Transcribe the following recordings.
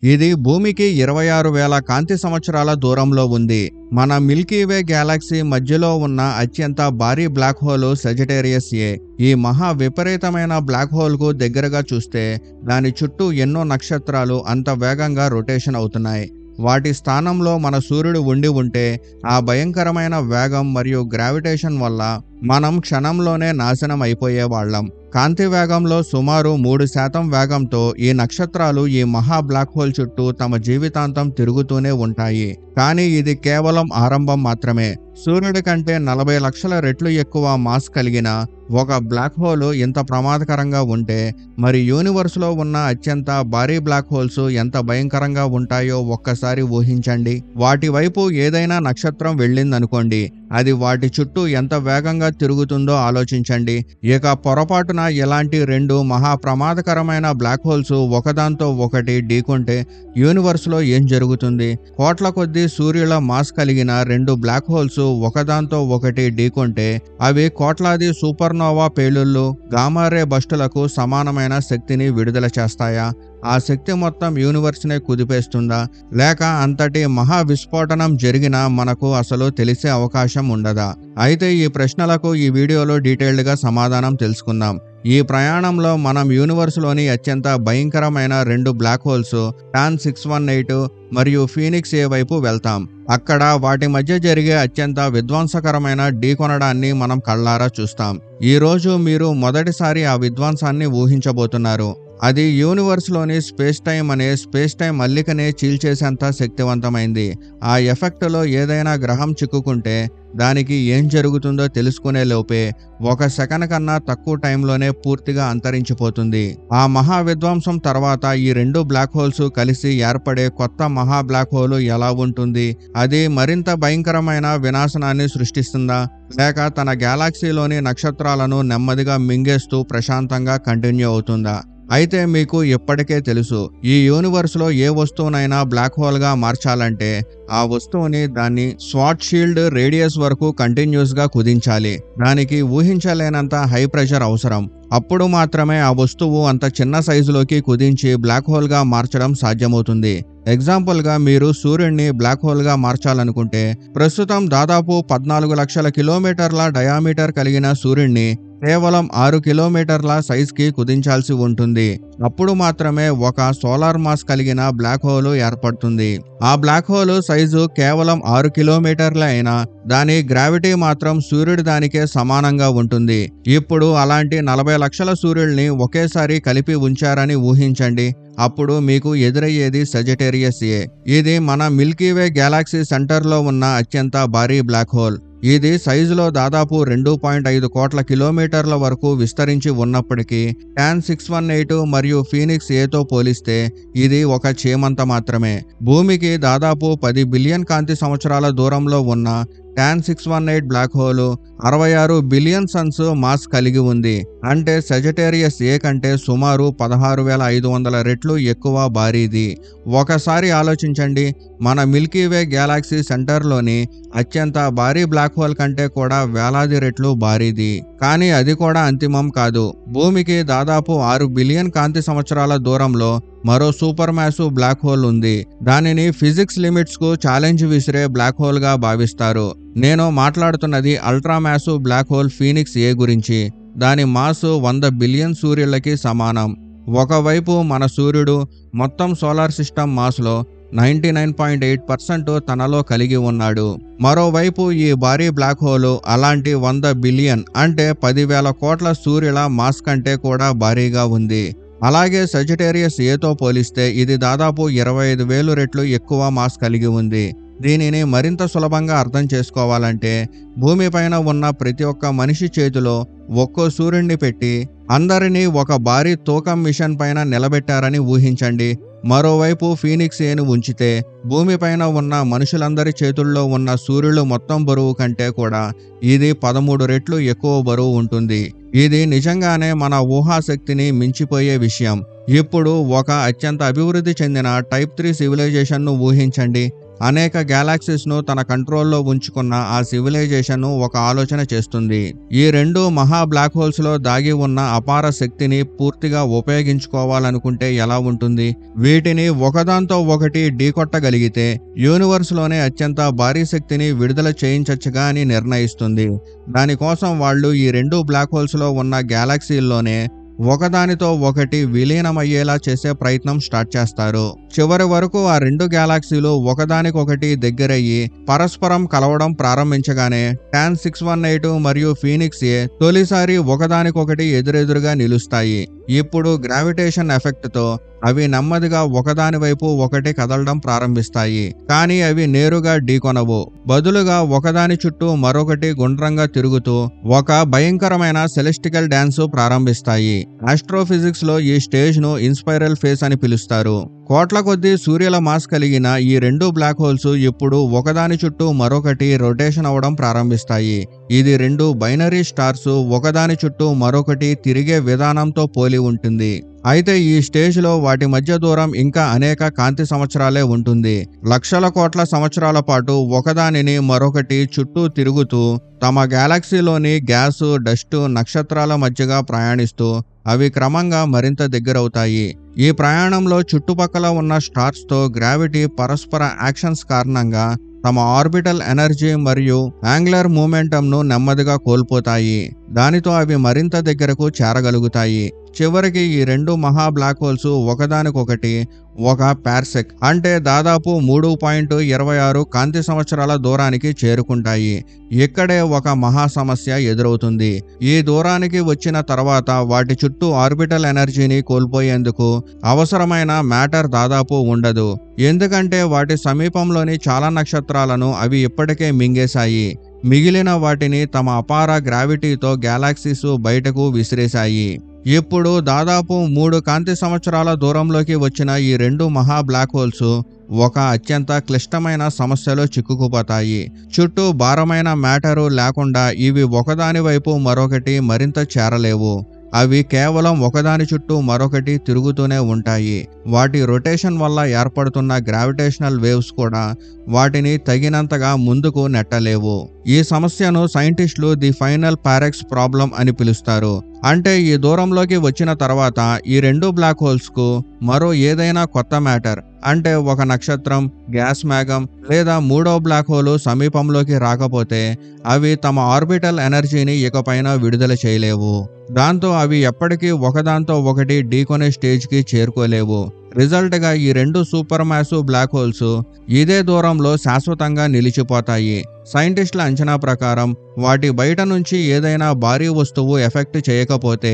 ఇది భూమికి 26,000 కాంతి సంవత్సరాల దూరంలో ఉంది. మన మిల్కీవే గ్యాలక్సీ మధ్యలో ఉన్న అత్యంత భారీ బ్లాక్ హోల్ సెజిటేరియస్ ఏ. ఈ మహా విపరీతమైన బ్లాక్ హోల్కు దగ్గరగా చూస్తే దాని చుట్టూ ఎన్నో నక్షత్రాలు అంత వేగంగా రొటేషన్ అవుతున్నాయి. వాటి స్థానంలో మన సూర్యుడు ఉండి ఉంటే ఆ భయంకరమైన వేగం మరియు గ్రావిటేషన్ వల్ల మనం క్షణంలోనే నాశనం అయిపోయేవాళ్ళం. కాంతి వేగంలో సుమారు 3% వేగంతో ఈ నక్షత్రాలు ఈ మహా బ్లాక్ హోల్ చుట్టూ తమ జీవితాంతం తిరుగుతూనే ఉంటాయి. కానీ ఇది కేవలం ఆరంభం మాత్రమే. సూర్యుడి కంటే 40 లక్షల రెట్లు ఎక్కువ మాస్ కలిగిన ఒక బ్లాక్ హోల్ ఇంత ప్రమాదకరంగా ఉంటే మరి యూనివర్స్లో ఉన్న అత్యంత భారీ బ్లాక్ హోల్స్ ఎంత భయంకరంగా ఉంటాయో ఒక్కసారి ఊహించండి. వాటి వైపు ఏదైనా నక్షత్రం వెళ్ళిందనుకోండి, అది వాటి చుట్టూ ఎంత వేగంగా తిరుగుతుందో ఆలోచించండి. ఇక పొరపాటున ఇలాంటి 2 మహా ప్రమాదకరమైన బ్లాక్ హోల్స్ ఒకదాంతో ఒకటి ఢీకొంటే యూనివర్స్లో ఏం జరుగుతుంది? కోట్ల కొద్దీ సూర్యుల మాస్ కలిగిన 2 బ్లాక్ హోల్స్ ఒకదాంతో ఒకటి ఢీకొంటే అవి కోట్లాది సూపర్నోవా పేలుళ్ళు, గామారే బస్టులకు సమానమైన శక్తిని విడుదల చేస్తాయా? ఆ శక్తి మొత్తం యూనివర్స్నే కుదిపేస్తుందా? లేక అంతటి మహా విస్ఫోటనం జరిగినా మనకు అసలు తెలిసే అవకాశం ఉండదా? అయితే ఈ ప్రశ్నలకు ఈ వీడియోలో డీటెయిల్డ్గా సమాధానం తెలుసుకుందాం. ఈ ప్రయాణంలో మనం యూనివర్స్లోని అత్యంత భయంకరమైన 2 బ్లాక్ హోల్స్ టాన్ 618 మరియు ఫీనిక్స్ ఏ వైపు వెళ్తాం. అక్కడ వాటి మధ్య జరిగే అత్యంత విధ్వంసకరమైన ఢీకొనడాన్ని మనం కళ్ళారా చూస్తాం. ఈ రోజు మీరు మొదటిసారి ఆ విధ్వంసాన్ని ఊహించబోతున్నారు. అది యూనివర్స్లోని స్పేస్ టైం అనే స్పేస్ టైం అల్లికనే చీల్చేసేంత శక్తివంతమైంది. ఆ ఎఫెక్ట్లో ఏదైనా గ్రహం చిక్కుకుంటే దానికి ఏం జరుగుతుందో తెలుసుకునే లోపే 1 సెకన్ కన్నా తక్కువ టైంలోనే పూర్తిగా అంతరించిపోతుంది. ఆ మహా విధ్వంసం తర్వాత ఈ 2 బ్లాక్ హోల్స్ కలిసి ఏర్పడే కొత్త మహా బ్లాక్ హోల్ ఎలా ఉంటుంది? అది మరింత భయంకరమైన వినాశనాన్ని సృష్టిస్తుందా? లేక తన గ్యాలక్సీలోని నక్షత్రాలను నెమ్మదిగా మింగేస్తూ ప్రశాంతంగా కంటిన్యూ అవుతుందా? అయితే మీకు ఇప్పటికే తెలుసు, ఈ యూనివర్స్లో ఏ వస్తువునైనా బ్లాక్ హోల్గా మార్చాలంటే ఆ వస్తువుని దాని స్వాట్ షీల్డ్ రేడియస్ వరకు కంటిన్యూస్గా కుదించాలి. దానికి ఊహించలేనంత హై ప్రెషర్ అవసరం. అప్పుడు మాత్రమే ఆ వస్తువు అంత చిన్న సైజులోకి కుదించి బ్లాక్ హోల్గా మార్చడం సాధ్యమవుతుంది. ఎగ్జాంపుల్గా మీరు సూర్యుడిని బ్లాక్ హోల్గా మార్చాలనుకుంటే ప్రస్తుతం దాదాపు 14 లక్షల కిలోమీటర్ల డయామీటర్ కలిగిన సూర్యుడిని కేవలం 6 కిలోమీటర్ల సైజ్కి కుదించాల్సి ఉంటుంది. అప్పుడు మాత్రమే ఒక సోలార్ మాస్ కలిగిన బ్లాక్ హోల్ ఏర్పడుతుంది. ఆ బ్లాక్ హోల్ సైజు కేవలం 6 కిలోమీటర్ల అయినా దాని గ్రావిటీ మాత్రం సూర్యుడి దానికే సమానంగా ఉంటుంది. ఇప్పుడు అలాంటి 40 లక్షల సూర్యుల్ని ఒకేసారి కలిపి ఉంచారని ఊహించండి. అప్పుడు మీకు ఎదురయ్యేది సెజిటేరియస్ ఏ. ఇది మన మిల్కీవే గ్యాలక్సీ సెంటర్లో ఉన్న అత్యంత భారీ బ్లాక్ హోల్. ఇది సైజులో దాదాపు 2.5 కోట్ల కిలోమీటర్ల వరకు విస్తరించి ఉన్నప్పటికీ టాన్ 618 మరియు ఫీనిక్స్ ఏతో పోలిస్తే ఇది ఒక చీమంత మాత్రమే. భూమికి దాదాపు 10 బిలియన్ కాంతి సంవత్సరాల దూరంలో ఉన్న TON 618 black hole 66 billion suns mass కలిగి ఉంది. అంటే సెజిటేరియస్ ఏ కంటే సుమారు 16,500 రెట్లు ఎక్కువ భారీది. ఒకసారి ఆలోచించండి, మన మిల్కీవే గ్యాలక్సీ సెంటర్లోని అత్యంత భారీ బ్లాక్ హోల్ కంటే కూడా వేలాది రెట్లు భారీది. కానీ అది కూడా అంతిమం కాదు. భూమికి దాదాపు 6 బిలియన్ కాంతి సంవత్సరాల దూరంలో మరో సూపర్ మ్యాసివ్ బ్లాక్ హోల్ ఉంది. దానిని ఫిజిక్స్ లిమిట్స్ కు ఛాలెంజ్ విసిరే బ్లాక్ హోల్ గా భావిస్తారు. నేను మాట్లాడుతున్నది ultra massive black hole Phoenix A గురించి. దాని మాస్ 100 బిలియన్ సూర్యులకి సమానం. ఒకవైపు మన సూర్యుడు మొత్తం సోలార్ సిస్టమ్ మాస్లో 99.8% తనలో కలిగి ఉన్నాడు. మరోవైపు ఈ భారీ బ్లాక్ హోల్ అలాంటి 100 బిలియన్ అంటే 10,000 కోట్ల సూర్యుల మాస్ కంటే కూడా భారీగా ఉంది. అలాగే సెజిటేరియస్ ఏతో పోలిస్తే ఇది దాదాపు 25,000 రెట్లు ఎక్కువ మాస్ కలిగి ఉంది. దీనిని మరింత సులభంగా అర్థం చేసుకోవాలంటే భూమిపైన ఉన్న ప్రతి ఒక్క మనిషి చేతిలో ఒక్కో సూర్యుడిని పెట్టి అందరినీ ఒక భారీ తూకం మిషన్ పైన నిలబెట్టారని ఊహించండి. మరోవైపు ఫీనిక్స్ ఏను ఉంచితే భూమిపైన ఉన్న మనుషులందరి చేతుల్లో ఉన్న సూర్యులు మొత్తం బరువు కంటే కూడా ఇది 13 రెట్లు ఎక్కువ బరువు ఉంటుంది. ఇది నిజంగానే మన ఊహాశక్తిని మించిపోయే విషయం. ఇప్పుడు ఒక అత్యంత అభివృద్ధి చెందిన టైప్ 3 సివిలైజేషన్ను ఊహించండి. అనేక గ్యాలాక్సీస్ ను తన కంట్రోల్లో ఉంచుకున్న ఆ సివిలైజేషన్ ఒక ఆలోచన చేస్తుంది. ఈ రెండు మహా బ్లాక్ హోల్స్ లో దాగి ఉన్న అపార శక్తిని పూర్తిగా ఉపయోగించుకోవాలనుకుంటే ఎలా ఉంటుంది? వీటిని ఒకదాంతో ఒకటి ఢీకొట్టగలిగితే యూనివర్స్ లోనే అత్యంత భారీ శక్తిని విడుదల చేయించచ్చుగా అని నిర్ణయిస్తుంది. దానికోసం వాళ్ళు ఈ రెండు బ్లాక్ హోల్స్ లో ఉన్న గ్యాలాక్సీల్లోనే ఒకదానితో ఒకటి విలీనమయ్యేలా చేసే ప్రయత్నం స్టార్ట్ చేస్తారు. చివరి వరకు ఆ రెండు గ్యాలాక్సీలు ఒకదానికొకటి దగ్గరయ్యి పరస్పరం కలవడం ప్రారంభించగానే టాన్ 618 మరియు ఫీనిక్స్ ఏ తొలిసారి ఒకదానికొకటి ఎదురెదురుగా నిలుస్తాయి. ఇప్పుడు గ్రావిటేషన్ ఎఫెక్ట్ తో అవి నెమ్మదిగా ఒకదాని వైపు ఒకటి కదలడం ప్రారంభిస్తాయి. కానీ అవి నేరుగా ఢీకొనవు. బదులుగా ఒకదాని చుట్టూ మరొకటి గుండ్రంగా తిరుగుతూ ఒక భయంకరమైన సెలెస్టికల్ డాన్స్ ప్రారంభిస్తాయి. ఆస్ట్రోఫిజిక్స్ లో ఈ స్టేజ్ ను ఇన్స్పైరల్ ఫేజ్ అని పిలుస్తారు. కోట్ల కొద్దీ సూర్యుల మాస్ కలిగిన ఈ రెండు బ్లాక్ హోల్స్ ఇప్పుడు ఒకదాని చుట్టూ మరొకటి రొటేషన్ అవడం ప్రారంభిస్తాయి. ఇది రెండు బైనరీ స్టార్స్ ఒకదాని చుట్టూ మరొకటి తిరిగే విధానంతో పోలి ఉంటుంది. అయితే ఈ స్టేజ్ లో వాటి మధ్య దూరం ఇంకా అనేక కాంతి సంవత్సరాలే ఉంటుంది. లక్షల కోట్ల సంవత్సరాల పాటు ఒకదానిని మరొకటి చుట్టూ తిరుగుతూ తమ గ్యాలక్సీలోని గ్యాసు, డస్టు, నక్షత్రాల మధ్యగా ప్రయాణిస్తూ అవి క్రమంగా మరింత దగ్గరవుతాయి. ఈ ప్రయాణంలో చుట్టుపక్కల ఉన్న స్టార్స్ తో గ్రావిటీ పరస్పర యాక్షన్స్ కారణంగా తమ ఆర్బిటల్ ఎనర్జీ మరియు యాంగులర్ మూమెంటంను నెమ్మదిగా కోల్పోతాయి. దానితో అవి మరింత దగ్గరకు చేరగలుగుతాయి. చివరికి ఈ రెండు మహా బ్లాక్ హోల్స్ ఒకదానికొకటి ఒక పార్సెక్ అంటే దాదాపు 3.26 కాంతి సంవత్సరాల దూరానికి చేరుకుంటాయి. ఇక్కడే ఒక మహా సమస్య ఎదురవుతుంది. ఈ దూరానికి వచ్చిన తర్వాత వాటి చుట్టూ ఆర్బిటల్ ఎనర్జీని కోల్పోయేందుకు అవసరమైన మ్యాటర్ దాదాపు ఉండదు. ఎందుకంటే వాటి సమీపంలోని చాలా నక్షత్రాలను అవి ఇప్పటికే మింగేశాయి. మిగిలిన వాటిని తమ అపార గ్రావిటీతో గ్యాలాక్సీస్ బయటకు విసిరేశాయి. ఇప్పుడు దాదాపు 3 కాంతి సంవత్సరాల దూరంలోకి వచ్చిన ఈ రెండు మహా బ్లాక్ హోల్స్ ఒక అత్యంత క్లిష్టమైన సమస్యలో చిక్కుకుపోతాయి. చుట్టూ భారమైన మ్యాటరు లేకుండా ఇవి ఒకదాని వైపు మరొకటి మరింత చేరలేవు. అవి కేవలం ఒకదాని చుట్టూ మరొకటి తిరుగుతూనే ఉంటాయి. వాటి రొటేషన్ వల్ల ఏర్పడుతున్న గ్రావిటేషనల్ వేవ్స్ కూడా వాటిని తగినంతగా ముందుకు నెట్టలేవు. ఈ సమస్యను సైంటిస్టులు ది ఫైనల్ పారెక్స్ ప్రాబ్లం అని పిలుస్తారు. అంటే ఈ దూరంలోకి వచ్చిన తర్వాత ఈ రెండు బ్లాక్ హోల్స్ కు మరో ఏదైనా కొత్త మ్యాటర్ అంటే ఒక నక్షత్రం, గ్యాస్ మేఘం లేదా మూడో బ్లాక్ హోల్ సమీపంలోకి రాకపోతే అవి తమ ఆర్బిటల్ ఎనర్జీని ఇకపైన విడుదల చేయలేవు. దాంతో అవి ఎప్పటికీ ఒకదాంతో ఒకటి ఢీకొనే స్టేజ్కి చేరుకోలేవు. రిజల్ట్ గా ఈ రెండు సూపర్ మ్యాసివ్ బ్లాక్ హోల్స్ ఇదే దూరంలో శాశ్వతంగా నిలిచిపోతాయి. సైంటిస్టుల అంచనా ప్రకారం వాటి బయట నుంచి ఏదైనా భారీ వస్తువు ఎఫెక్ట్ చేయకపోతే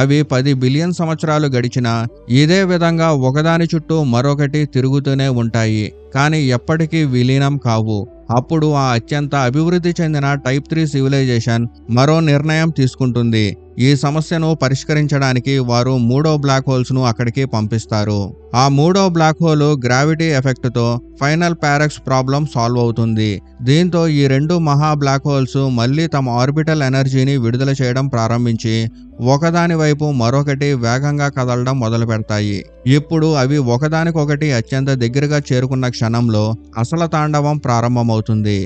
అవి 10 బిలియన్ సంవత్సరాలు గడిచినా ఇదే విధంగా ఒకదాని చుట్టూ మరొకటి తిరుగుతూనే ఉంటాయి. కానీ ఎప్పటికీ విలీనం కావు. అప్పుడు ఆ అత్యంత అభివృద్ధి చెందిన టైప్ 3 సివిలైజేషన్ మరో నిర్ణయం తీసుకుంటుంది. ఈ సమస్యను పరిష్కరించడానికి వారు మూడో బ్లాక్ హోల్స్ ను అక్కడికి పంపిస్తారు. ఆ మూడో బ్లాక్ హోల్ గ్రావిటీ ఎఫెక్ట్ తో ఫైనల్ పారెక్స్ ప్రాబ్లం సాల్వ్ అవుతుంది. దీంతో ఈ రెండు మహా బ్లాక్ హోల్స్ మళ్ళీ తమ ఆర్బిటల్ ఎనర్జీని విడుదల చేయడం ప్రారంభించి ఒకదాని వైపు మరొకటి వేగంగా కదలడం మొదలు పెడతాయి. ఇప్పుడు అవి ఒకదానికొకటి అత్యంత దగ్గరగా చేరుకున్న క్షణంలో అసలు తాండవం ప్రారంభమవుతుంది.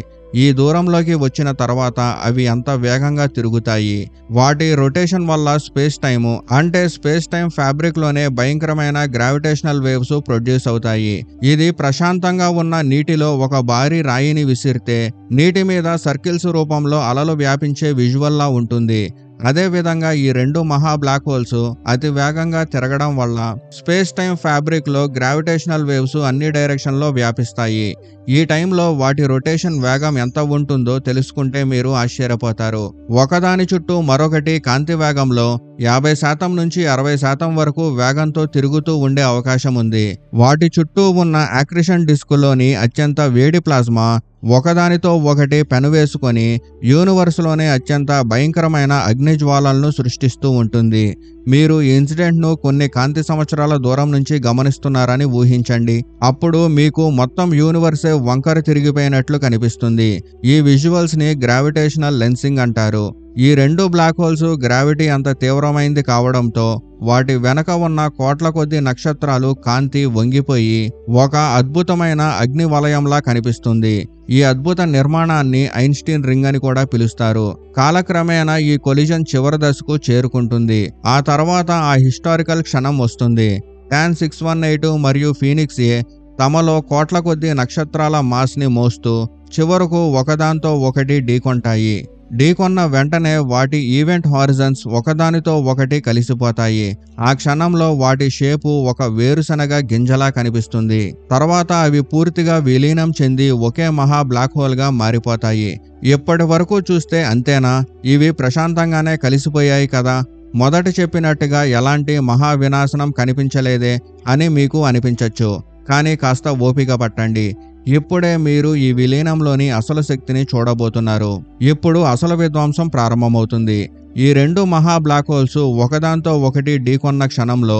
ఈ దూరంలోకి వచ్చిన తర్వాత అవి అంత వేగంగా తిరుగుతాయి. వాటి రొటేషన్ వల్ల స్పేస్ టైం ఫ్యాబ్రిక్ లోనే భయంకరమైన గ్రావిటేషనల్ వేవ్స్ ప్రొడ్యూస్ అవుతాయి. ఇది ప్రశాంతంగా ఉన్న నీటిలో ఒక భారీ రాయిని విసిరితే నీటి మీద సర్కిల్స్ రూపంలో అలలు వ్యాపించే విజువల్ లా ఉంటుంది. అదే విధంగా ఈ రెండు మహా బ్లాక్ హోల్స్ అతి వేగంగా తిరగడం వల్ల స్పేస్ టైం ఫ్యాబ్రిక్ లో గ్రావిటేషనల్ వేవ్స్ అన్ని డైరెక్షన్ లో వ్యాపిస్తాయి. ఈ టైంలో వాటి రొటేషన్ వేగం ఎంత ఉంటుందో తెలుసుకుంటే మీరు ఆశ్చర్యపోతారు. ఒకదాని చుట్టూ మరొకటి కాంతి వేగంలో 50% నుంచి 60% వరకు వేగంతో తిరుగుతూ ఉండే అవకాశం ఉంది. వాటి చుట్టూ ఉన్న యాక్రిషన్ డిస్కులోని అత్యంత వేడి ప్లాజ్మా ఒకదానితో ఒకటి పెనువేసుకొని యూనివర్స్లోనే అత్యంత భయంకరమైన అగ్నిజ్వాలలను సృష్టిస్తూ ఉంటుంది. మీరు ఈ ఇన్సిడెంట్ను కొన్ని కాంతి సంవత్సరాల దూరం నుంచి గమనిస్తున్నారని ఊహించండి. అప్పుడు మీకు మొత్తం యూనివర్సే వంకర తిరిగిపోయినట్లు కనిపిస్తుంది. ఈ విజువల్స్ ని గ్రావిటేషనల్ లెన్సింగ్ అంటారు. ఈ రెండు బ్లాక్ హోల్స్ గ్రావిటీ అంత తీవ్రమైంది కావడంతో వాటి వెనక ఉన్న కోట్ల కొద్ది నక్షత్రాలు కాంతి వంగిపోయి ఒక అద్భుతమైన అగ్ని వలయంలా కనిపిస్తుంది. ఈ అద్భుత నిర్మాణాన్ని ఐన్స్టీన్ రింగ్ అని కూడా పిలుస్తారు. కాలక్రమేణా ఈ కొలిజన్ చివరి దశకు చేరుకుంటుంది. ఆ తర్వాత ఆ హిస్టారికల్ క్షణం వస్తుంది. TAN 618 మరియు ఫీనిక్స్ ఏ తమలో కోట్ల కొద్ది నక్షత్రాల మాస్ని మోస్తూ చివరకు ఒకదాంతో ఒకటి ఢీకొంటాయి. ఢీకొన్న వెంటనే వాటి ఈవెంట్ హారిజన్స్ ఒకదానితో ఒకటి కలిసిపోతాయి. ఆ క్షణంలో వాటి షేపు ఒక వేరుశనగ గింజలా కనిపిస్తుంది. తర్వాత అవి పూర్తిగా విలీనం చెంది ఒకే మహా బ్లాక్ హోల్ గా మారిపోతాయి. ఇప్పటి వరకు చూస్తే అంతేనా, ఇవి ప్రశాంతంగానే కలిసిపోయాయి కదా, మొదట చెప్పినట్టుగా ఎలాంటి మహా వినాశనం కనిపించలేదే అని మీకు అనిపించవచ్చు. కానీ కాస్త ఓపిక పట్టండి. ఇప్పుడే మీరు ఈ విలీనంలోని అసలు శక్తిని చూడబోతున్నారు. ఇప్పుడు అసలు విధ్వంసం ప్రారంభమవుతుంది. ఈ రెండు మహా బ్లాక్ హోల్స్ ఒకదాంతో ఒకటి ఢీకొన్న క్షణంలో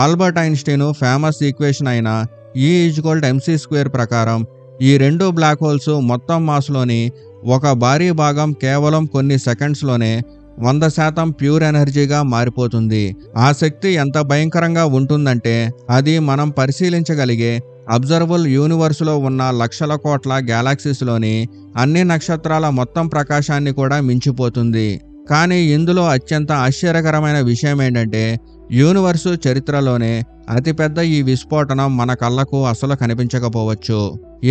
ఆల్బర్ట్ ఐన్స్టీన్ ఫేమస్ ఈక్వేషన్ అయిన E=mc² ప్రకారం ఈ రెండు బ్లాక్ హోల్స్ మొత్తం మాస్లోని ఒక భారీ భాగం కేవలం కొన్ని సెకండ్స్లోనే 100% ప్యూర్ ఎనర్జీగా మారిపోతుంది. ఆ శక్తి ఎంత భయంకరంగా ఉంటుందంటే అది మనం పరిశీలించగలిగే అబ్జర్వబుల్ యూనివర్సులో ఉన్న లక్షల కోట్ల గ్యాలాక్సీస్లోని అన్ని నక్షత్రాల మొత్తం ప్రకాశాన్ని కూడా మించిపోతుంది. కానీ ఇందులో అత్యంత ఆశ్చర్యకరమైన విషయం ఏంటంటే యూనివర్సు చరిత్రలోనే అతిపెద్ద ఈ విస్ఫోటనం మన కళ్ళకు అసలు కనిపించకపోవచ్చు.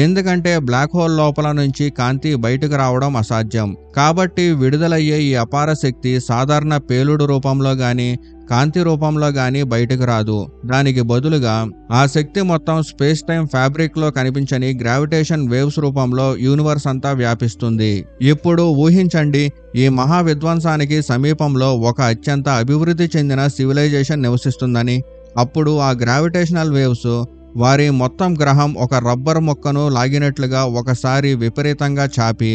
ఎందుకంటే బ్లాక్ హోల్ లోపల నుంచి కాంతి బయటకు రావడం అసాధ్యం. కాబట్టి విడుదలయ్యే ఈ అపార శక్తి సాధారణ పేలుడు రూపంలో గాని కాంతి రూపంలో గాని బయటకు రాదు. దానికి బదులుగా ఆ శక్తి మొత్తం స్పేస్ టైం ఫ్యాబ్రిక్ లో కనిపించని గ్రావిటేషన్ వేవ్స్ రూపంలో యూనివర్స్ అంతా వ్యాపిస్తుంది. ఇప్పుడు ఊహించండి, ఈ మహా విధ్వంసానికి సమీపంలో ఒక అత్యంత అభివృద్ధి చెందిన సివిలైజేషన్ నివసిస్తుందని. అప్పుడు ఆ గ్రావిటేషనల్ వేవ్స్ వారి మొత్తం గ్రహం ఒక రబ్బర్ మొక్కను లాగినట్లుగా ఒకసారి విపరీతంగా చాపి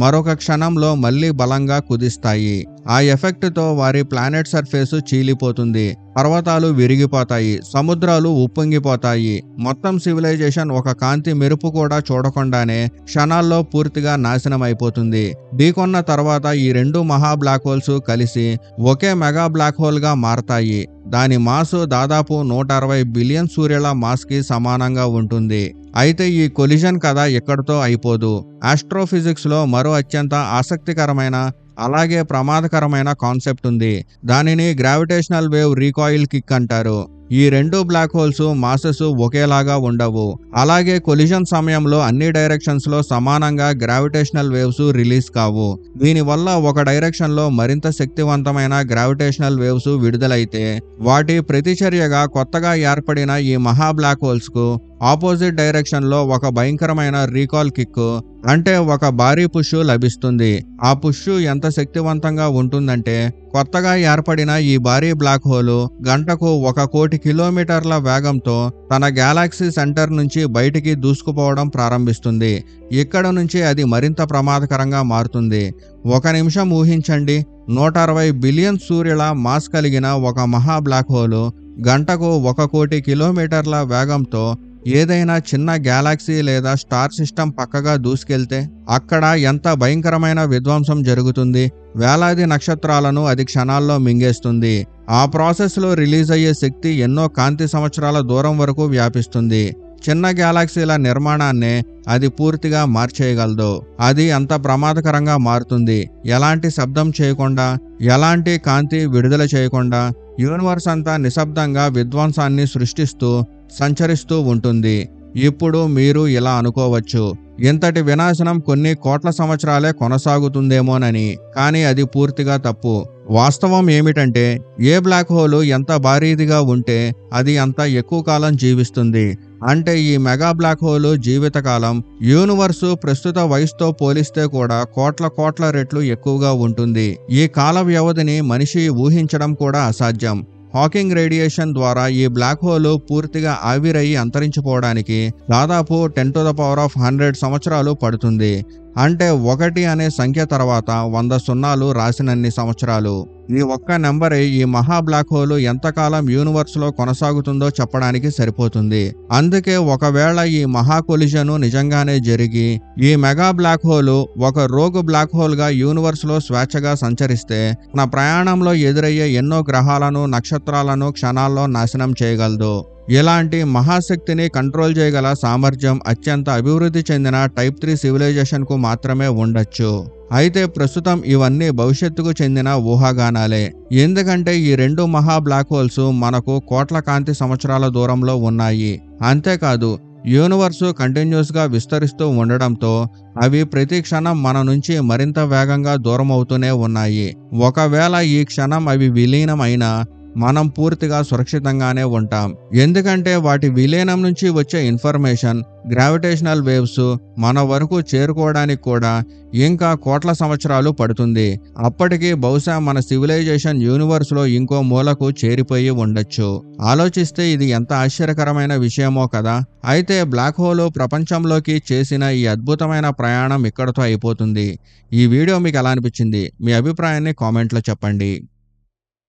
మరొక క్షణంలో మళ్ళీ బలంగా కుదిస్తాయి. ఆ ఎఫెక్ట్తో వారి ప్లానెట్ సర్ఫేస్ చీలిపోతుంది, పర్వతాలు విరిగిపోతాయి, సముద్రాలు ఉప్పొంగిపోతాయి. మొత్తం సివిలైజేషన్ ఒక కాంతి మెరుపు కూడా చూడకుండానే క్షణాల్లో పూర్తిగా నాశనం అయిపోతుంది. ఢీకొన్న తర్వాత ఈ రెండు మహా బ్లాక్ హోల్స్ కలిసి ఒకే మెగా బ్లాక్ హోల్ గా మారతాయి. దాని మాసు దాదాపు 160 బిలియన్ సూర్యుల మాస్ కి సమానంగా ఉంటుంది. అయితే ఈ కొలిజన్ కథ ఎక్కడితో అయిపోదు. ఆస్ట్రోఫిజిక్స్ లో మరో అత్యంత ఆసక్తికరమైన అలాగే ప్రమాదకరమైన కాన్సెప్ట్ ఉంది. దానిని గ్రావిటేషనల్ వేవ్ రీకాయిల్ కిక్ అంటారు. ఈ రెండు బ్లాక్ హోల్స్ మాసెస్ ఒకేలాగా ఉండవు. అలాగే కొలిజన్ సమయంలో అన్ని డైరెక్షన్స్ లో సమానంగా గ్రావిటేషనల్ వేవ్స్ రిలీజ్ కావు. దీనివల్ల ఒక డైరెక్షన్ లో మరింత శక్తివంతమైన గ్రావిటేషనల్ వేవ్స్ విడుదలైతే వాటి ప్రతిచర్యగా కొత్తగా ఏర్పడిన ఈ మహా బ్లాక్ హోల్స్ కు ఆపోజిట్ డైరెక్షన్ లో ఒక భయంకరమైన రీకాల్ కిక్ అంటే ఒక భారీ పుష్ లభిస్తుంది. ఆ పుష్ ఎంత శక్తివంతంగా ఉంటుందంటే కొత్తగా ఏర్పడిన ఈ భారీ బ్లాక్ హోల్ గంటకు 1,00,00,000 కిలోమీటర్ల వేగంతో తన గ్యాలాక్సీ సెంటర్ నుంచి బయటికి దూసుకుపోవడం ప్రారంభిస్తుంది. ఇక్కడ నుంచి అది మరింత ప్రమాదకరంగా మారుతుంది. ఒక నిమిషం ఊహించండి, 160 బిలియన్ సూర్యుల మాస్ కలిగిన ఒక మహా బ్లాక్ హోల్ గంటకు 1,00,00,000 కిలోమీటర్ల వేగంతో ఏదైనా చిన్న గ్యాలాక్సీ లేదా స్టార్ సిస్టమ్ పక్కగా దూసుకెళ్తే అక్కడ ఎంత భయంకరమైన విధ్వంసం జరుగుతుంది. వేలాది నక్షత్రాలను అది క్షణాల్లో మింగేస్తుంది. ఆ ప్రాసెస్ లో రిలీజ్ అయ్యే శక్తి ఎన్నో కాంతి సంవత్సరాల దూరం వరకు వ్యాపిస్తుంది. చిన్న గ్యాలాక్సీల నిర్మాణాన్నే అది పూర్తిగా మార్చేయగలదు. అది అంత ప్రమాదకరంగా మారుతుంది. ఎలాంటి శబ్దం చేయకుండా, ఎలాంటి కాంతి విడుదల చేయకుండా యూనివర్స్ అంతా నిశ్శబ్దంగా విధ్వంసాన్ని సృష్టిస్తూ సంచరిస్తూ ఉంటుంది. ఇప్పుడు మీరు ఇలా అనుకోవచ్చు, ఇంతటి వినాశనం కొన్ని కోట్ల సంవత్సరాలే కొనసాగుతుందేమోనని. కానీ అది పూర్తిగా తప్పు. వాస్తవం ఏమిటంటే ఏ బ్లాక్ హోల్ ఎంత భారీదిగా ఉంటే అది అంత ఎక్కువ కాలం జీవిస్తుంది. అంటే ఈ మెగా బ్లాక్ హోల్ జీవితకాలం యూనివర్సు ప్రస్తుత వయసుతో పోలిస్తే కూడా కోట్ల రెట్లు ఎక్కువగా ఉంటుంది. ఈ కాల వ్యవధిని మనిషి ఊహించడం కూడా అసాధ్యం. హాకింగ్ రేడియేషన్ ద్వారా ఈ బ్లాక్ హోల్ పూర్తిగా ఆవిరయ్యి అంతరించిపోవడానికి దాదాపు 10⁻100 సంవత్సరాలు పడుతుంది. అంటే 1 అనే సంఖ్య తర్వాత 100 సున్నాలు రాసినన్ని సంవత్సరాలు. ఈ ఒక్క నెంబరే ఈ మహా బ్లాక్ హోల్ ఎంతకాలం యూనివర్స్ లో కొనసాగుతుందో చెప్పడానికి సరిపోతుంది. అందుకే ఒకవేళ ఈ మహా కొలిజన్ నిజంగానే జరిగి ఈ మెగా బ్లాక్ హోల్ ఒక రోగు బ్లాక్ హోల్ గా యూనివర్స్ లో స్వేచ్ఛగా సంచరిస్తే మన ప్రయాణంలో ఎదురయ్యే ఎన్నో గ్రహాలను, నక్షత్రాలను క్షణాల్లో నాశనం చేయగలదు. ఇలాంటి మహాశక్తిని కంట్రోల్ చేయగల సామర్థ్యం అత్యంత అభివృద్ధి చెందిన టైప్ 3 సివిలైజేషన్ కు మాత్రమే ఉండొచ్చు. అయితే ప్రస్తుతం ఇవన్నీ భవిష్యత్తుకు చెందిన ఊహాగానాలే. ఎందుకంటే ఈ 2 మహా బ్లాక్ హోల్స్ మనకు కోట్ల కాంతి సంవత్సరాల దూరంలో ఉన్నాయి. అంతేకాదు యూనివర్సు కంటిన్యూస్ గా విస్తరిస్తూ ఉండడంతో అవి ప్రతి క్షణం మన నుంచి మరింత వేగంగా దూరం అవుతూనే ఉన్నాయి. ఒకవేళ ఈ క్షణం అవి విలీనం అయినా మనం పూర్తిగా సురక్షితంగానే ఉంటాం. ఎందుకంటే వాటి విలీనం నుంచి వచ్చే ఇన్ఫర్మేషన్, గ్రావిటేషనల్ వేవ్స్ మన వరకు చేరుకోవడానికి కూడా ఇంకా కోట్ల సంవత్సరాలు పడుతుంది. అప్పటికి బహుశా మన సివిలైజేషన్ యూనివర్స్ లో ఇంకో మూలకు చేరిపోయి ఉండొచ్చు. ఆలోచిస్తే ఇది ఎంత ఆశ్చర్యకరమైన విషయమో కదా. అయితే బ్లాక్ హోల్ ప్రపంచంలోకి చేసిన ఈ అద్భుతమైన ప్రయాణం ఇక్కడతో అయిపోతుంది. ఈ వీడియో మీకు ఎలా అనిపించింది? మీ అభిప్రాయాన్ని కామెంట్లో చెప్పండి.